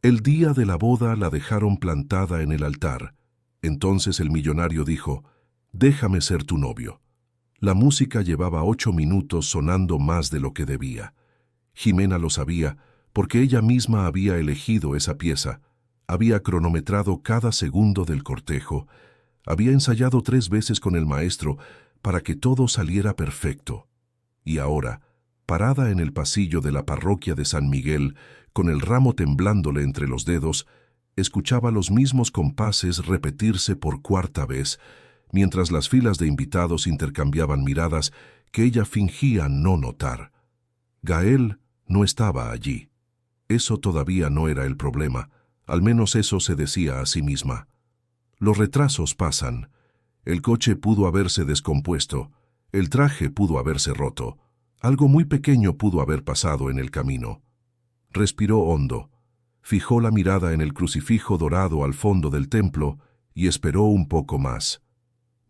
El día de la boda la dejaron plantada en el altar. Entonces el millonario dijo: «Déjame ser tu novio». La música llevaba 8 minutos sonando más de lo que debía. Jimena lo sabía, porque ella misma había elegido esa pieza, había cronometrado cada segundo del cortejo, había ensayado 3 veces con el maestro para que todo saliera perfecto. Y ahora, parada en el pasillo de la parroquia de San Miguel, con el ramo temblándole entre los dedos, escuchaba los mismos compases repetirse por 4ª vez, mientras las filas de invitados intercambiaban miradas que ella fingía no notar. Gael no estaba allí. Eso todavía no era el problema, al menos eso se decía a sí misma. Los retrasos pasan. El coche pudo haberse descompuesto, el traje pudo haberse roto, algo muy pequeño pudo haber pasado en el camino. Respiró hondo, fijó la mirada en el crucifijo dorado al fondo del templo y esperó un poco más.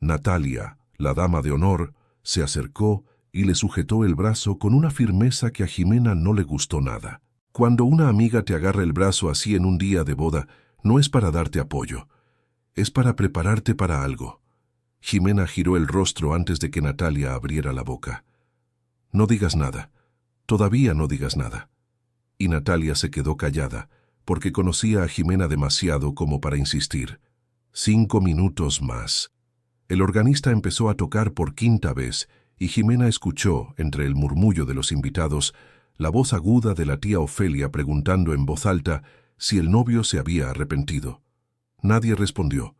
Natalia, la dama de honor, se acercó y le sujetó el brazo con una firmeza que a Jimena no le gustó nada. Cuando una amiga te agarra el brazo así en un día de boda, no es para darte apoyo, es para prepararte para algo. Jimena giró el rostro antes de que Natalia abriera la boca. «No digas nada, todavía no digas nada». Y Natalia se quedó callada, porque conocía a Jimena demasiado como para insistir. 5 minutos más. El organista empezó a tocar por 5ª vez, y Jimena escuchó, entre el murmullo de los invitados, la voz aguda de la tía Ofelia preguntando en voz alta si el novio se había arrepentido. Nadie respondió,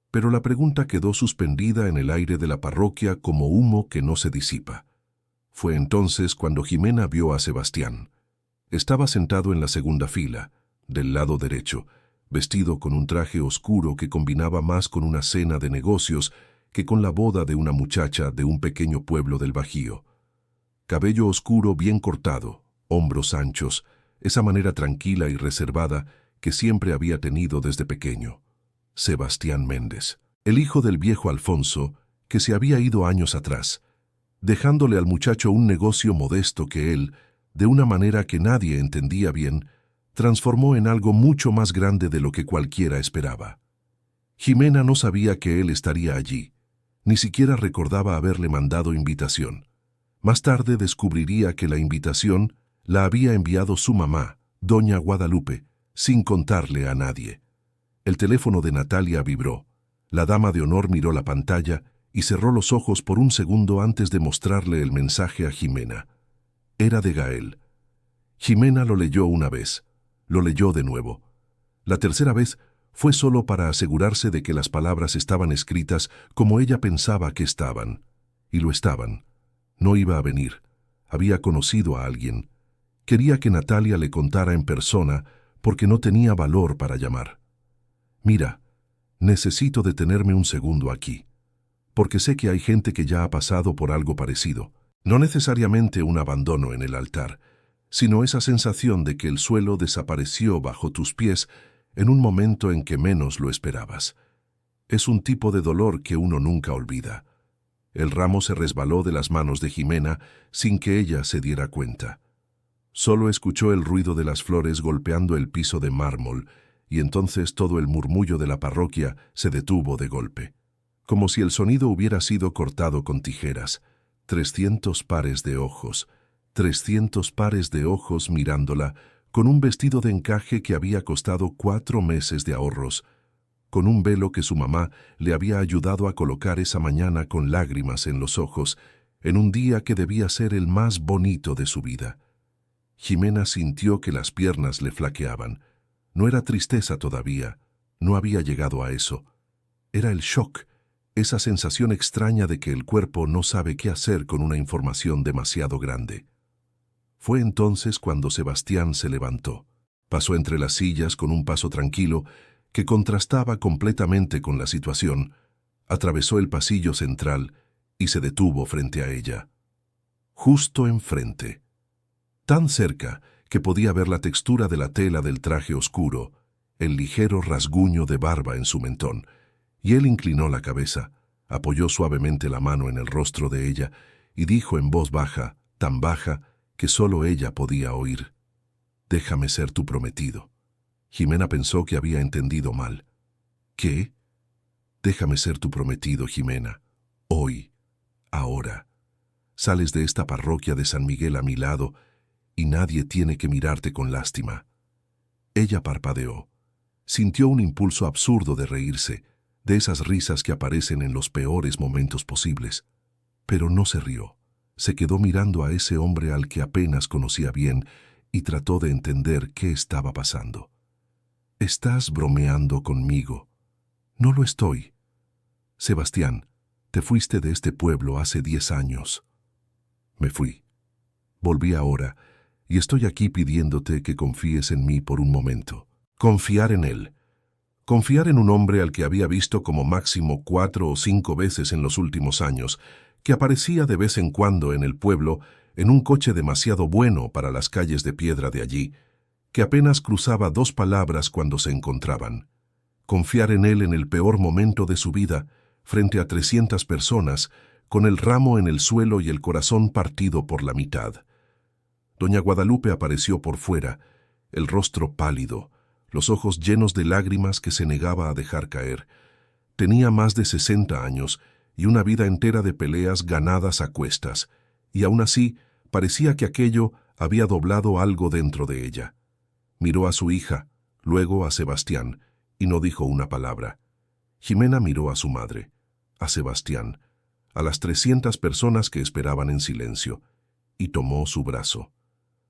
pero la pregunta quedó suspendida en el aire de la parroquia como humo que no se disipa. Fue entonces cuando Jimena vio a Sebastián. Estaba sentado en la 2ª fila, del lado derecho, vestido con un traje oscuro que combinaba más con una cena de negocios que con la boda de una muchacha de un pequeño pueblo del Bajío. Cabello oscuro bien cortado, hombros anchos, esa manera tranquila y reservada que siempre había tenido desde pequeño. Sebastián Méndez, el hijo del viejo Alfonso, que se había ido años atrás, dejándole al muchacho un negocio modesto que él, de una manera que nadie entendía bien, transformó en algo mucho más grande de lo que cualquiera esperaba. Jimena no sabía que él estaría allí, ni siquiera recordaba haberle mandado invitación. Más tarde descubriría que la invitación la había enviado su mamá, doña Guadalupe, sin contarle a nadie. El teléfono de Natalia vibró. La dama de honor miró la pantalla y cerró los ojos por un segundo antes de mostrarle el mensaje a Jimena. Era de Gael. Jimena lo leyó una vez, lo leyó de nuevo. La 3ª vez fue solo para asegurarse de que las palabras estaban escritas como ella pensaba que estaban. Y lo estaban. No iba a venir. Había conocido a alguien. Quería que Natalia le contara en persona porque no tenía valor para llamar. «Mira, necesito detenerme un segundo aquí, porque sé que hay gente que ya ha pasado por algo parecido. No necesariamente un abandono en el altar, sino esa sensación de que el suelo desapareció bajo tus pies en un momento en que menos lo esperabas. Es un tipo de dolor que uno nunca olvida». El ramo se resbaló de las manos de Jimena sin que ella se diera cuenta. Solo escuchó el ruido de las flores golpeando el piso de mármol, y entonces todo el murmullo de la parroquia se detuvo de golpe, como si el sonido hubiera sido cortado con tijeras. 300 pares de ojos, 300 pares de ojos mirándola, con un vestido de encaje que había costado 4 meses de ahorros, con un velo que su mamá le había ayudado a colocar esa mañana con lágrimas en los ojos, en un día que debía ser el más bonito de su vida. Jimena sintió que las piernas le flaqueaban. No era tristeza todavía, no había llegado a eso. Era el shock, esa sensación extraña de que el cuerpo no sabe qué hacer con una información demasiado grande. Fue entonces cuando Sebastián se levantó. Pasó entre las sillas con un paso tranquilo que contrastaba completamente con la situación, atravesó el pasillo central y se detuvo frente a ella. Justo enfrente. Tan cerca que podía ver la textura de la tela del traje oscuro, el ligero rasguño de barba en su mentón, y él inclinó la cabeza, apoyó suavemente la mano en el rostro de ella y dijo en voz baja, tan baja que solo ella podía oír: «Déjame ser tu prometido». Jimena pensó que había entendido mal. ¿Qué? Déjame ser tu prometido, Jimena. Hoy, ahora. Sales de esta parroquia de San Miguel a mi lado y nadie tiene que mirarte con lástima. Ella parpadeó. Sintió un impulso absurdo de reírse, de esas risas que aparecen en los peores momentos posibles. Pero no se rió. Se quedó mirando a ese hombre al que apenas conocía bien y trató de entender qué estaba pasando. «Estás bromeando conmigo». «No lo estoy». «Sebastián, te fuiste de este pueblo hace 10 años». «Me fui. Volví ahora y estoy aquí pidiéndote que confíes en mí por un momento». Confiar en él. Confiar en un hombre al que había visto como máximo 4 o 5 veces en los últimos años, que aparecía de vez en cuando en el pueblo en un coche demasiado bueno para las calles de piedra de allí, que apenas cruzaba 2 palabras cuando se encontraban. Confiar en él en el peor momento de su vida, frente a 300 personas, con el ramo en el suelo y el corazón partido por la mitad. Doña Guadalupe apareció por fuera, el rostro pálido, los ojos llenos de lágrimas que se negaba a dejar caer. Tenía más de 60 años y una vida entera de peleas ganadas a cuestas, y aún así parecía que aquello había doblado algo dentro de ella. Miró a su hija, luego a Sebastián, y no dijo una palabra. Jimena miró a su madre, a Sebastián, a las 300 personas que esperaban en silencio, y tomó su brazo.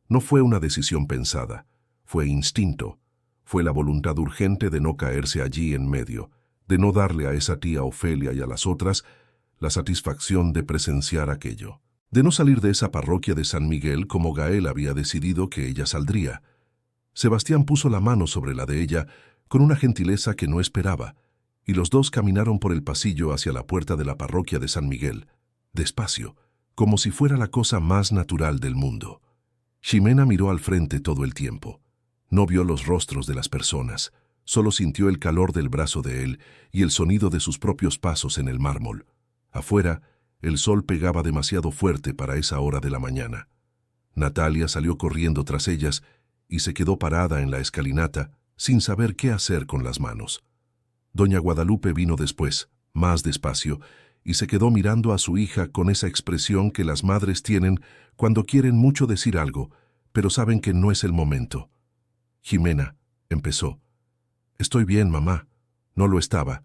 No fue una decisión pensada, fue instinto, fue la voluntad urgente de no caerse allí en medio, de no darle a esa tía Ofelia y a las otras la satisfacción de presenciar aquello, de no salir de esa parroquia de San Miguel como Gael había decidido que ella saldría. Sebastián puso la mano sobre la de ella con una gentileza que no esperaba, y los dos caminaron por el pasillo hacia la puerta de la parroquia de San Miguel, despacio, como si fuera la cosa más natural del mundo. Ximena miró al frente todo el tiempo. No vio los rostros de las personas, solo sintió el calor del brazo de él y el sonido de sus propios pasos en el mármol. Afuera, el sol pegaba demasiado fuerte para esa hora de la mañana. Natalia salió corriendo tras ellas y se quedó parada en la escalinata, sin saber qué hacer con las manos. Doña Guadalupe vino después, más despacio, y se quedó mirando a su hija con esa expresión que las madres tienen cuando quieren mucho decir algo, pero saben que no es el momento. «Jimena», empezó. «Estoy bien, mamá». No lo estaba.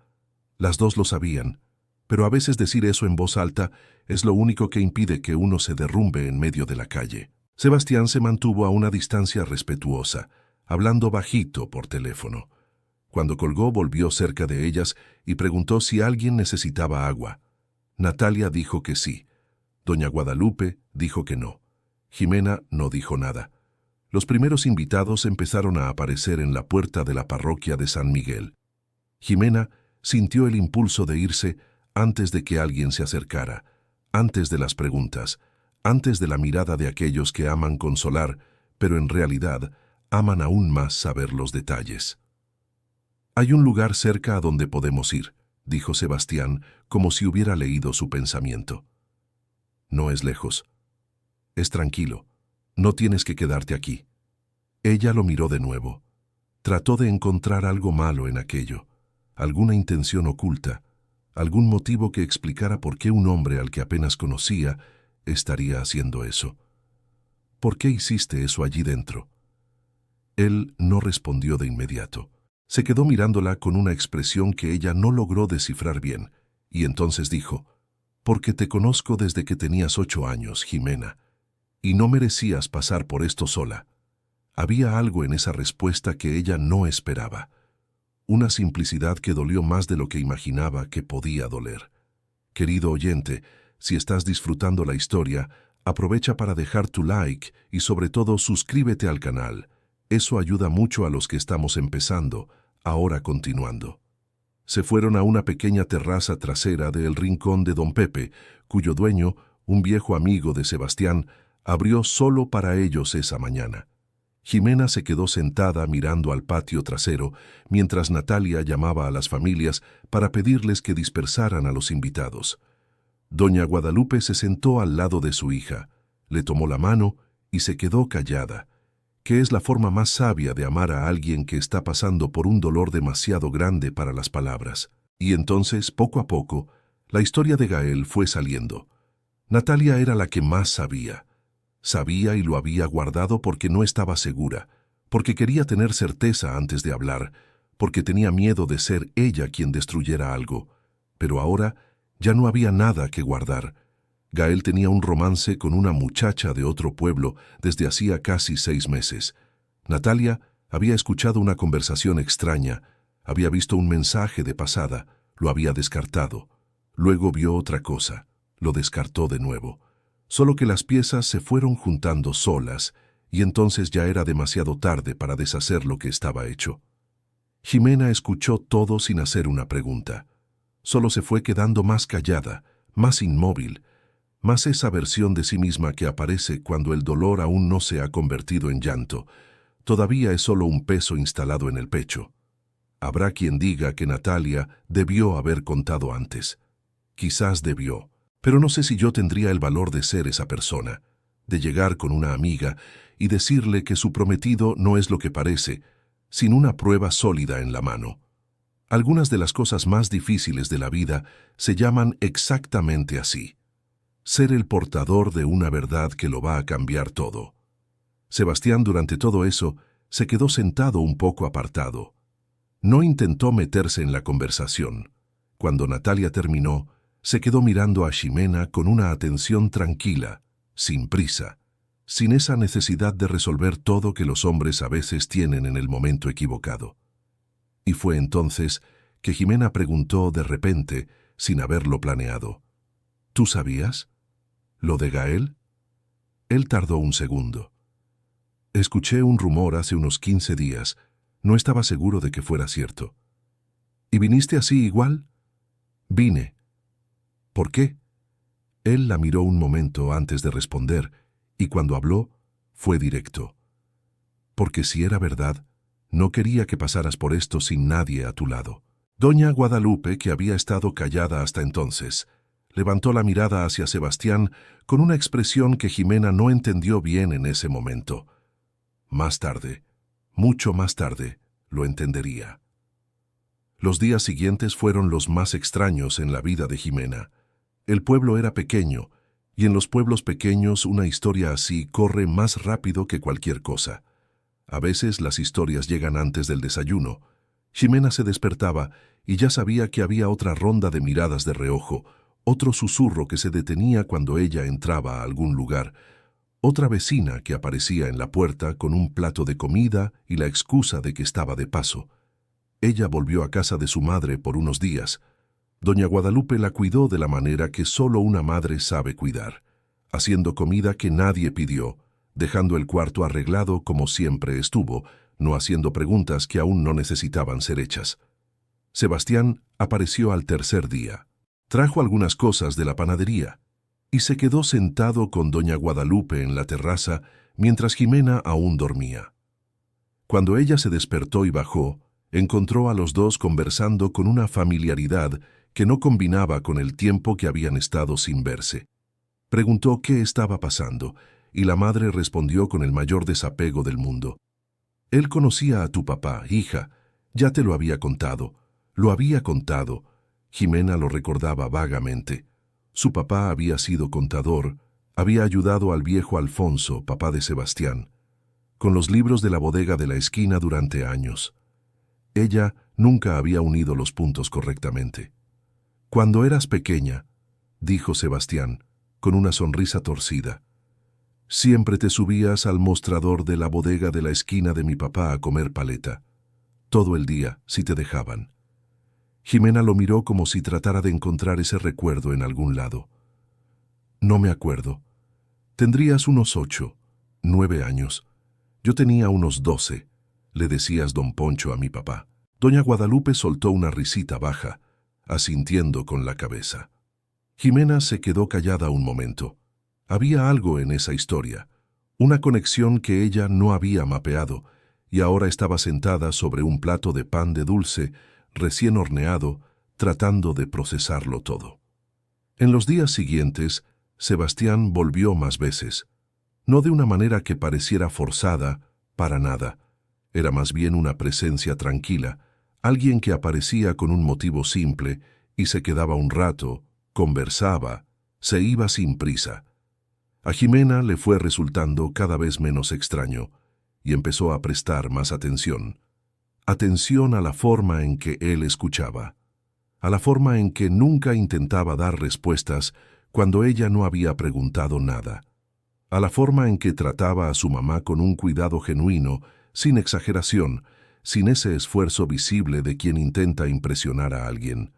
Las dos lo sabían, pero a veces decir eso en voz alta es lo único que impide que uno se derrumbe en medio de la calle. Sebastián se mantuvo a una distancia respetuosa, hablando bajito por teléfono. Cuando colgó, volvió cerca de ellas y preguntó si alguien necesitaba agua. Natalia dijo que sí. Doña Guadalupe dijo que no. Jimena no dijo nada. Los primeros invitados empezaron a aparecer en la puerta de la parroquia de San Miguel. Jimena sintió el impulso de irse antes de que alguien se acercara, antes de las preguntas, antes de la mirada de aquellos que aman consolar, pero en realidad aman aún más saber los detalles. «Hay un lugar cerca a donde podemos ir», dijo Sebastián, como si hubiera leído su pensamiento. «No es lejos. Es tranquilo. No tienes que quedarte aquí». Ella lo miró de nuevo. Trató de encontrar algo malo en aquello, alguna intención oculta, algún motivo que explicara por qué un hombre al que apenas conocía estaría haciendo eso. «¿Por qué hiciste eso allí dentro?» Él no respondió de inmediato. Se quedó mirándola con una expresión que ella no logró descifrar bien, y entonces dijo: «Porque te conozco desde que tenías 8 años, Jimena, y no merecías pasar por esto sola». Había algo en esa respuesta que ella no esperaba. Una simplicidad que dolió más de lo que imaginaba que podía doler. Querido oyente, si estás disfrutando la historia, aprovecha para dejar tu like y sobre todo suscríbete al canal. Eso ayuda mucho a los que estamos empezando, ahora continuando. Se fueron a una pequeña terraza trasera del rincón de Don Pepe, cuyo dueño, un viejo amigo de Sebastián, abrió solo para ellos esa mañana. Jimena se quedó sentada mirando al patio trasero, mientras Natalia llamaba a las familias para pedirles que dispersaran a los invitados. Doña Guadalupe se sentó al lado de su hija, le tomó la mano y se quedó callada. que es la forma más sabia de amar a alguien que está pasando por un dolor demasiado grande para las palabras. Y entonces, poco a poco, la historia de Gael fue saliendo. Natalia era la que más sabía. Sabía y lo había guardado porque no estaba segura, porque quería tener certeza antes de hablar, porque tenía miedo de ser ella quien destruyera algo. Pero ahora ya no había nada que guardar. Gael tenía un romance con una muchacha de otro pueblo desde hacía casi 6 meses. Natalia había escuchado una conversación extraña, había visto un mensaje de pasada, lo había descartado. Luego vio otra cosa, lo descartó de nuevo. Solo que las piezas se fueron juntando solas, y entonces ya era demasiado tarde para deshacer lo que estaba hecho. Jimena escuchó todo sin hacer una pregunta. Solo se fue quedando más callada, más inmóvil, más esa versión de sí misma que aparece cuando el dolor aún no se ha convertido en llanto. Todavía es solo un peso instalado en el pecho. Habrá quien diga que Natalia debió haber contado antes. Quizás debió, pero no sé si yo tendría el valor de ser esa persona, de llegar con una amiga y decirle que su prometido no es lo que parece, sin una prueba sólida en la mano. Algunas de las cosas más difíciles de la vida se llaman exactamente así. Ser el portador de una verdad que lo va a cambiar todo. Sebastián durante todo eso se quedó sentado un poco apartado. No intentó meterse en la conversación. Cuando Natalia terminó, se quedó mirando a Ximena con una atención tranquila, sin prisa, sin esa necesidad de resolver todo que los hombres a veces tienen en el momento equivocado. Y fue entonces que Ximena preguntó de repente, sin haberlo planeado: ¿Tú sabías? ¿Lo de Gael? Él tardó un segundo. Escuché un rumor hace unos 15 días. No estaba seguro de que fuera cierto. ¿Y viniste así igual? Vine. ¿Por qué? Él la miró un momento antes de responder, y cuando habló, fue directo. Porque si era verdad, no quería que pasaras por esto sin nadie a tu lado. Doña Guadalupe, que había estado callada hasta entonces, levantó la mirada hacia Sebastián con una expresión que Ximena no entendió bien en ese momento. Más tarde, mucho más tarde, lo entendería. Los días siguientes fueron los más extraños en la vida de Ximena. El pueblo era pequeño, y en los pueblos pequeños una historia así corre más rápido que cualquier cosa. A veces las historias llegan antes del desayuno. Ximena se despertaba y ya sabía que había otra ronda de miradas de reojo, otro susurro que se detenía cuando ella entraba a algún lugar, otra vecina que aparecía en la puerta con un plato de comida y la excusa de que estaba de paso. Ella volvió a casa de su madre por unos días. Doña Guadalupe la cuidó de la manera que solo una madre sabe cuidar, haciendo comida que nadie pidió, dejando el cuarto arreglado como siempre estuvo, no haciendo preguntas que aún no necesitaban ser hechas. Sebastián apareció al tercer día. Trajo algunas cosas de la panadería y se quedó sentado con doña Guadalupe en la terraza mientras Ximena aún dormía. Cuando ella se despertó y bajó, encontró a los dos conversando con una familiaridad que no combinaba con el tiempo que habían estado sin verse. Preguntó qué estaba pasando, y la madre respondió con el mayor desapego del mundo. Él conocía a tu papá, hija, ya te lo había contado. Lo había contado. Ximena lo recordaba vagamente. Su papá había sido contador, había ayudado al viejo Alfonso, papá de Sebastián, con los libros de la bodega de la esquina durante años. Ella nunca había unido los puntos correctamente. Cuando eras pequeña, dijo Sebastián, con una sonrisa torcida, siempre te subías al mostrador de la bodega de la esquina de mi papá a comer paleta. Todo el día, si te dejaban. Ximena lo miró como si tratara de encontrar ese recuerdo en algún lado. No me acuerdo. Tendrías unos 8, 9 años. Yo tenía unos 12, le decías don Poncho a mi papá. Doña Guadalupe soltó una risita baja, asintiendo con la cabeza. Ximena se quedó callada un momento. Había algo en esa historia, una conexión que ella no había mapeado, y ahora estaba sentada sobre un plato de pan de dulce, recién horneado, tratando de procesarlo todo. En los días siguientes, Sebastián volvió más veces, no de una manera que pareciera forzada, Para nada. Era más bien una presencia tranquila, alguien que aparecía con un motivo simple y se quedaba un rato, conversaba, se iba sin prisa. A Ximena le fue resultando cada vez menos extraño y empezó a prestar más atención. Atención a la forma en que él escuchaba, a la forma en que nunca intentaba dar respuestas cuando ella no había preguntado nada, a la forma en que trataba a su mamá con un cuidado genuino, sin exageración, sin ese esfuerzo visible de quien intenta impresionar a alguien.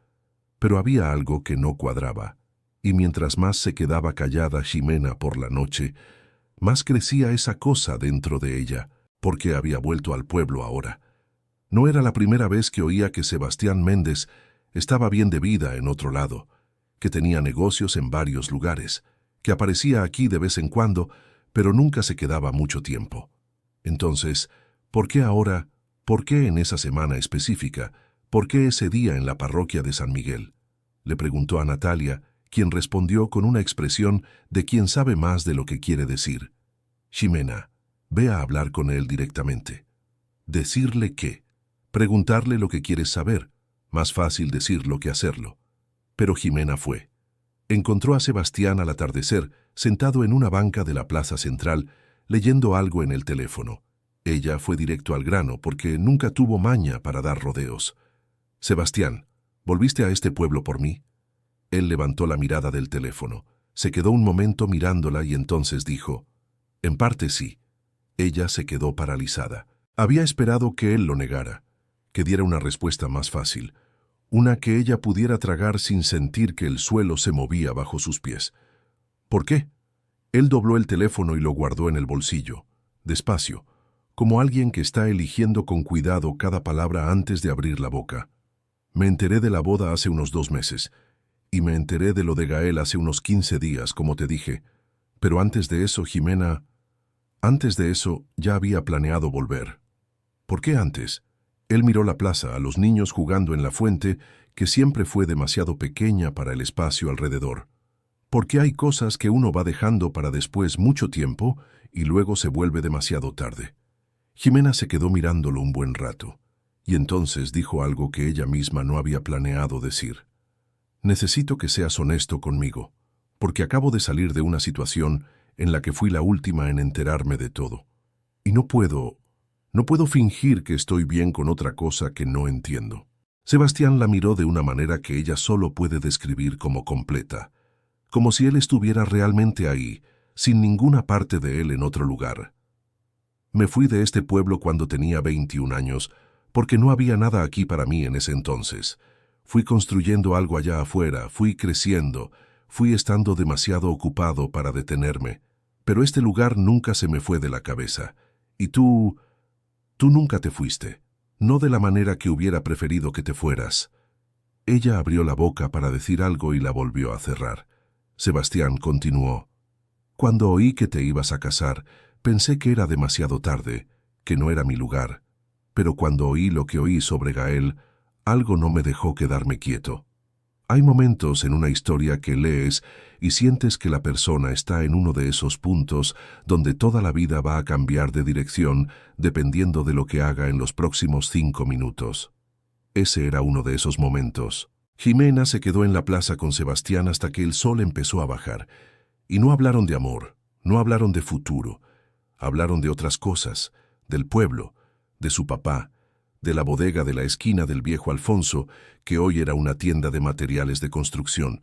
Pero había algo que no cuadraba, y mientras más se quedaba callada Ximena por la noche, más crecía esa cosa dentro de ella, porque había vuelto al pueblo ahora. No era la primera vez que oía que Sebastián Méndez estaba bien de vida en otro lado, que tenía negocios en varios lugares, que aparecía aquí de vez en cuando, pero nunca se quedaba mucho tiempo. Entonces, ¿por qué ahora? ¿Por qué en esa semana específica? ¿Por qué ese día en la parroquia de San Miguel? Le preguntó a Natalia, quien respondió con una expresión de quien sabe más de lo que quiere decir. Ximena, ve a hablar con él directamente. ¿Decirle qué? Preguntarle lo que quieres saber. Más fácil decirlo que hacerlo. Pero Ximena fue. Encontró a Sebastián al atardecer, sentado en una banca de la plaza central, leyendo algo en el teléfono. Ella fue directo al grano porque nunca tuvo maña para dar rodeos. Sebastián, ¿volviste a este pueblo por mí? Él levantó la mirada del teléfono. Se quedó un momento mirándola y entonces dijo, en parte sí. Ella se quedó paralizada. Había esperado que él lo negara, que diera una respuesta más fácil, una que ella pudiera tragar sin sentir que el suelo se movía bajo sus pies. ¿Por qué? Él dobló el teléfono y lo guardó en el bolsillo, despacio, como alguien que está eligiendo con cuidado cada palabra antes de abrir la boca. Me enteré de la boda hace unos 2 meses, y me enteré de lo de Gael hace unos 15 días, como te dije. Pero antes de eso, Ximena, antes de eso ya había planeado volver. ¿Por qué antes? Él miró la plaza, a los niños jugando en la fuente, que siempre fue demasiado pequeña para el espacio alrededor. Porque hay cosas que uno va dejando para después mucho tiempo y luego se vuelve demasiado tarde. Ximena se quedó mirándolo un buen rato, y entonces dijo algo que ella misma no había planeado decir. Necesito que seas honesto conmigo, porque acabo de salir de una situación en la que fui la última en enterarme de todo. Y no puedo fingir que estoy bien con otra cosa que no entiendo. Sebastián la miró de una manera que ella solo puede describir como completa, como si él estuviera realmente ahí, sin ninguna parte de él en otro lugar. Me fui de este pueblo cuando tenía 21 años, porque no había nada aquí para mí en ese entonces. Fui construyendo algo allá afuera, fui creciendo, fui estando demasiado ocupado para detenerme. Pero este lugar nunca se me fue de la cabeza. Y tú nunca te fuiste, no de la manera que hubiera preferido que te fueras. Ella abrió la boca para decir algo y la volvió a cerrar. Sebastián continuó. Cuando oí que te ibas a casar, pensé que era demasiado tarde, que no era mi lugar. Pero cuando oí lo que oí sobre Gael, algo no me dejó quedarme quieto. Hay momentos en una historia que lees y sientes que la persona está en uno de esos puntos donde toda la vida va a cambiar de dirección dependiendo de lo que haga en los próximos 5 minutos. Ese era uno de esos momentos. Ximena se quedó en la plaza con Sebastián hasta que el sol empezó a bajar. Y no hablaron de amor, no hablaron de futuro. Hablaron de otras cosas, del pueblo, de su papá, de la bodega de la esquina del viejo Alfonso, que hoy era una tienda de materiales de construcción,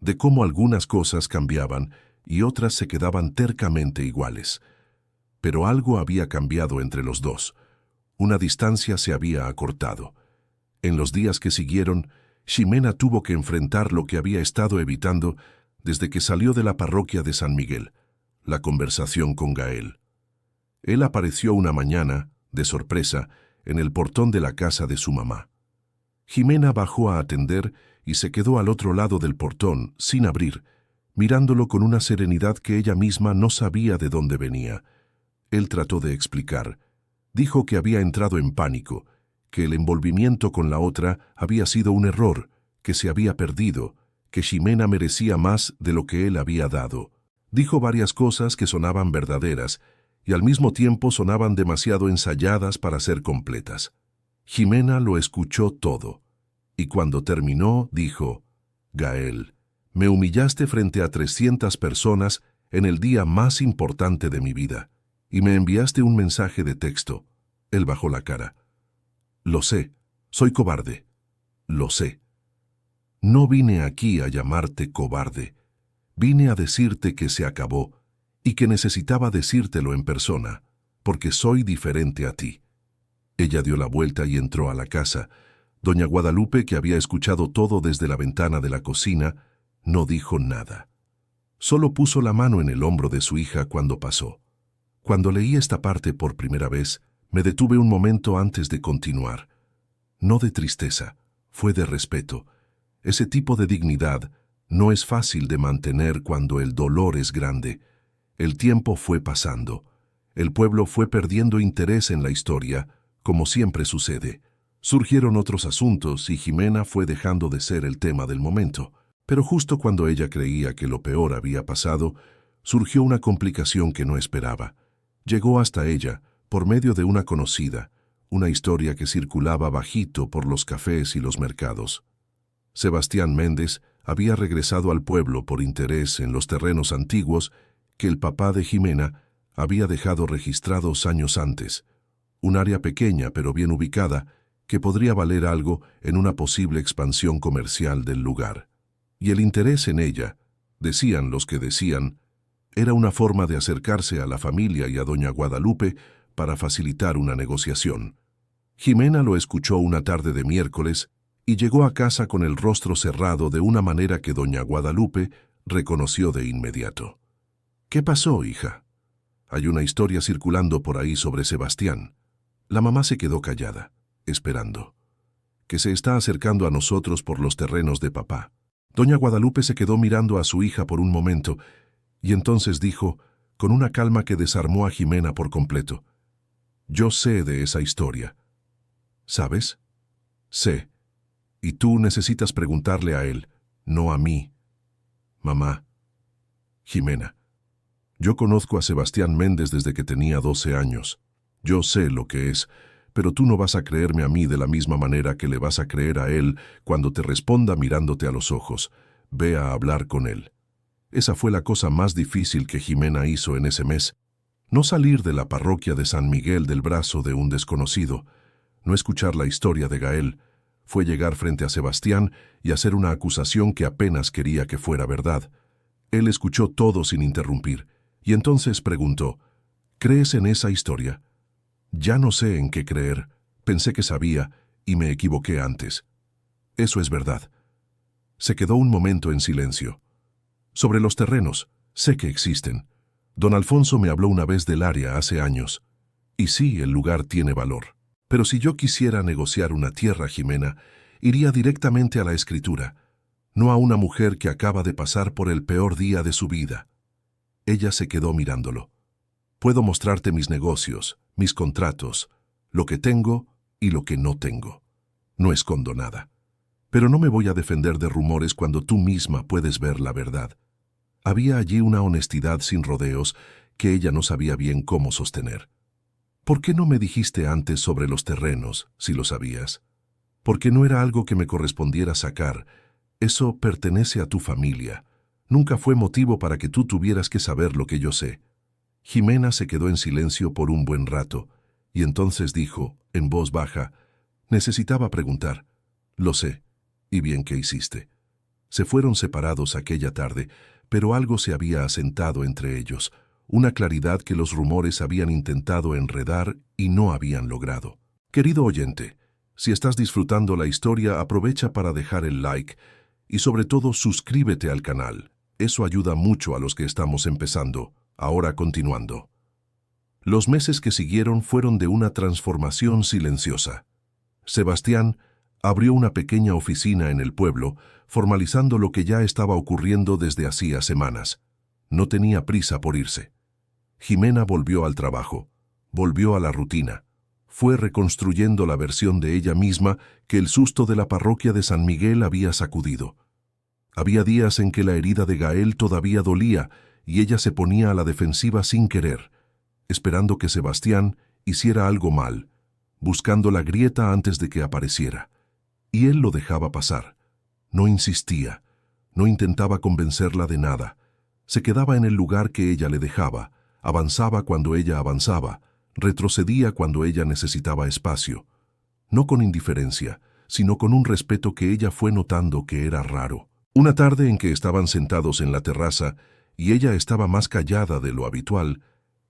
de cómo algunas cosas cambiaban y otras se quedaban tercamente iguales. Pero algo había cambiado entre los dos. Una distancia se había acortado. En los días que siguieron, Ximena tuvo que enfrentar lo que había estado evitando desde que salió de la parroquia de San Miguel, la conversación con Gael. Él apareció una mañana, de sorpresa, en el portón de la casa de su mamá. Ximena bajó a atender y se quedó al otro lado del portón, sin abrir, mirándolo con una serenidad que ella misma no sabía de dónde venía. Él trató de explicar. Dijo que había entrado en pánico, que el envolvimiento con la otra había sido un error, que se había perdido, que Ximena merecía más de lo que él había dado. Dijo varias cosas que sonaban verdaderas, y al mismo tiempo sonaban demasiado ensayadas para ser completas. Jimena lo escuchó todo, y cuando terminó, dijo: «Gael, me humillaste frente a 300 personas en el día más importante de mi vida, y me enviaste un mensaje de texto». Él bajó la cara. «Lo sé, soy cobarde. Lo sé. No vine aquí a llamarte cobarde. Vine a decirte que se acabó y que necesitaba decírtelo en persona, porque soy diferente a ti». Ella dio la vuelta y entró a la casa. Doña Guadalupe, que había escuchado todo desde la ventana de la cocina, no dijo nada. Solo puso la mano en el hombro de su hija cuando pasó. Cuando leí esta parte por primera vez, me detuve un momento antes de continuar. No de tristeza, fue de respeto. Ese tipo de dignidad no es fácil de mantener cuando el dolor es grande. El tiempo fue pasando. El pueblo fue perdiendo interés en la historia, como siempre sucede. Surgieron otros asuntos y Jimena fue dejando de ser el tema del momento. Pero justo cuando ella creía que lo peor había pasado, surgió una complicación que no esperaba. Llegó hasta ella, por medio de una conocida, una historia que circulaba bajito por los cafés y los mercados. Sebastián Méndez había regresado al pueblo por interés en los terrenos antiguos que el papá de Jimena había dejado registrados años antes. Un área pequeña pero bien ubicada que podría valer algo en una posible expansión comercial del lugar. Y el interés en ella, decían los que decían, era una forma de acercarse a la familia y a doña Guadalupe para facilitar una negociación. Jimena lo escuchó una tarde de miércoles y llegó a casa con el rostro cerrado de una manera que doña Guadalupe reconoció de inmediato. «¿Qué pasó, hija? Hay una historia circulando por ahí sobre Sebastián». La mamá se quedó callada, esperando. «Que se está acercando a nosotros por los terrenos de papá». Doña Guadalupe se quedó mirando a su hija por un momento y entonces dijo, con una calma que desarmó a Jimena por completo: «Yo sé de esa historia». «¿Sabes?» «Sé. Y tú necesitas preguntarle a él, no a mí». «Mamá». «Jimena, yo conozco a Sebastián Méndez desde que tenía 12 años. Yo sé lo que es, pero tú no vas a creerme a mí de la misma manera que le vas a creer a él cuando te responda mirándote a los ojos. Ve a hablar con él». Esa fue la cosa más difícil que Jimena hizo en ese mes. No salir de la parroquia de San Miguel del brazo de un desconocido, no escuchar la historia de Gael, fue llegar frente a Sebastián y hacer una acusación que apenas quería que fuera verdad. Él escuchó todo sin interrumpir, y entonces preguntó: «¿Crees en esa historia?» «Ya no sé en qué creer. Pensé que sabía, y me equivoqué antes». «Eso es verdad». Se quedó un momento en silencio. «Sobre los terrenos, sé que existen. Don Alfonso me habló una vez del área hace años. Y sí, el lugar tiene valor. Pero si yo quisiera negociar una tierra, Jimena, iría directamente a la escritura, no a una mujer que acaba de pasar por el peor día de su vida». Ella se quedó mirándolo. «Puedo mostrarte mis negocios, mis contratos, lo que tengo y lo que no tengo. No escondo nada. Pero no me voy a defender de rumores cuando tú misma puedes ver la verdad». Había allí una honestidad sin rodeos que ella no sabía bien cómo sostener. «¿Por qué no me dijiste antes sobre los terrenos, si lo sabías? Porque no era algo que me correspondiera sacar. Eso pertenece a tu familia. Nunca fue motivo para que tú tuvieras que saber lo que yo sé». Jimena se quedó en silencio por un buen rato, y entonces dijo, en voz baja: «Necesitaba preguntar». «Lo sé, y bien que hiciste». Se fueron separados aquella tarde, pero algo se había asentado entre ellos, una claridad que los rumores habían intentado enredar y no habían logrado. Querido oyente, si estás disfrutando la historia, aprovecha para dejar el like y sobre todo suscríbete al canal. Eso ayuda mucho a los que estamos empezando. Ahora continuando. Los meses que siguieron fueron de una transformación silenciosa. Sebastián abrió una pequeña oficina en el pueblo, formalizando lo que ya estaba ocurriendo desde hacía semanas. No tenía prisa por irse. Jimena volvió al trabajo, volvió a la rutina. Fue reconstruyendo la versión de ella misma que el susto de la parroquia de San Miguel había sacudido. Había días en que la herida de Gael todavía dolía y ella se ponía a la defensiva sin querer. esperando que Sebastián hiciera algo mal, buscando la grieta antes de que apareciera. Y él lo dejaba pasar. No insistía, no intentaba convencerla de nada. Se quedaba en el lugar que ella le dejaba, avanzaba cuando ella avanzaba, retrocedía cuando ella necesitaba espacio. No con indiferencia, sino con un respeto que ella fue notando que era raro. Una tarde en que estaban sentados en la terraza y ella estaba más callada de lo habitual,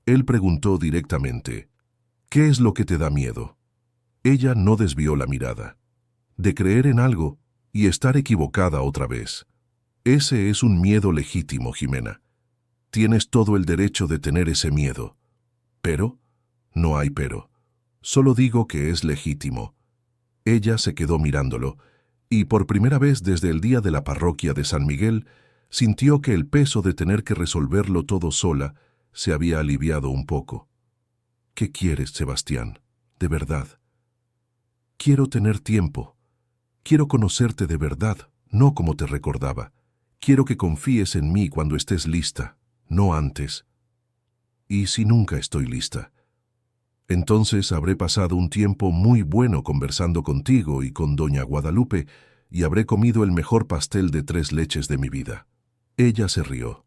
él preguntó directamente, «¿Qué es lo que te da miedo?» Ella no desvió la mirada. De creer en algo y estar equivocada otra vez. Ese es un miedo legítimo, Jimena. Tienes todo el derecho de tener ese miedo. Pero, no hay pero. Solo digo que es legítimo. Ella se quedó mirándolo, y por primera vez desde el día de la parroquia de San Miguel, sintió que el peso de tener que resolverlo todo sola se había aliviado un poco. ¿Qué quieres, Sebastián? De verdad. Quiero tener tiempo. Quiero conocerte de verdad, no como te recordaba. Quiero que confíes en mí cuando estés lista, no antes. ¿Y si nunca estoy lista? Entonces habré pasado un tiempo muy bueno conversando contigo y con doña Guadalupe, y habré comido el mejor pastel de 3 leches de mi vida. Ella se rió.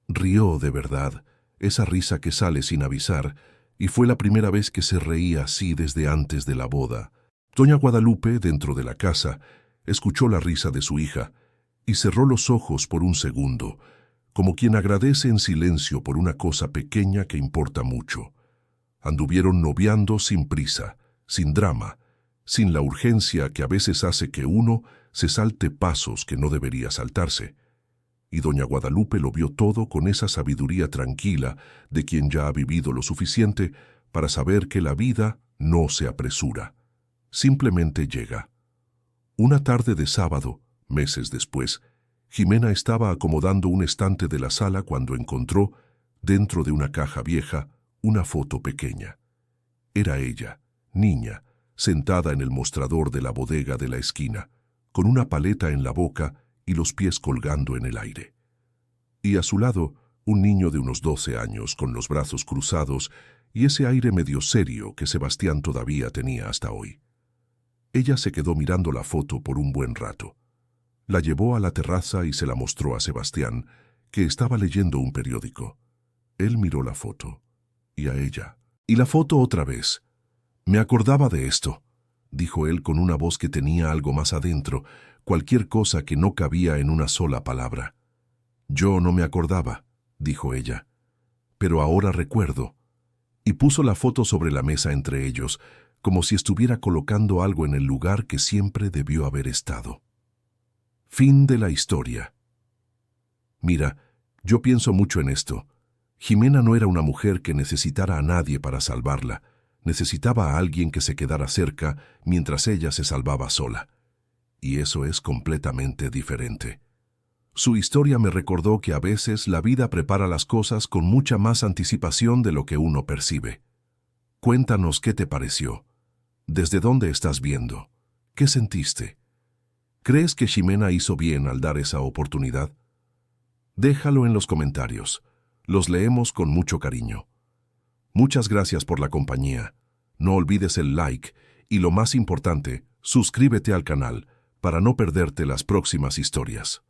Rió de verdad, esa risa que sale sin avisar, y fue la primera vez que se reía así desde antes de la boda. Doña Guadalupe, dentro de la casa, escuchó la risa de su hija, y cerró los ojos por un segundo, como quien agradece en silencio por una cosa pequeña que importa mucho. Anduvieron noviando sin prisa, sin drama, sin la urgencia que a veces hace que uno se salte pasos que no debería saltarse. Y doña Guadalupe lo vio todo con esa sabiduría tranquila de quien ya ha vivido lo suficiente para saber que la vida no se apresura, simplemente llega. Una tarde de sábado, meses después, Jimena estaba acomodando un estante de la sala cuando encontró, dentro de una caja vieja, una foto pequeña. Era ella, niña, sentada en el mostrador de la bodega de la esquina, con una paleta en la boca y los pies colgando en el aire. Y a su lado, un niño de unos 12 años, con los brazos cruzados y ese aire medio serio que Sebastián todavía tenía hasta hoy. Ella se quedó mirando la foto por un buen rato. La llevó a la terraza y se la mostró a Sebastián, que estaba leyendo un periódico. Él miró la foto, y a ella, y la foto otra vez. «Me acordaba de esto», dijo él con una voz que tenía algo más adentro, cualquier cosa que no cabía en una sola palabra. «Yo no me acordaba», dijo ella, «pero ahora recuerdo», y puso la foto sobre la mesa entre ellos, como si estuviera colocando algo en el lugar que siempre debió haber estado. Fin de la historia. Mira, yo pienso mucho en esto. Jimena no era una mujer que necesitara a nadie para salvarla. Necesitaba a alguien que se quedara cerca mientras ella se salvaba sola. Y eso es completamente diferente. Su historia me recordó que a veces la vida prepara las cosas con mucha más anticipación de lo que uno percibe. Cuéntanos qué te pareció. ¿Desde dónde estás viendo? ¿Qué sentiste? ¿Crees que Ximena hizo bien al dar esa oportunidad? Déjalo en los comentarios. Los leemos con mucho cariño. Muchas gracias por la compañía. No olvides el like y, lo más importante, suscríbete al canal para no perderte las próximas historias.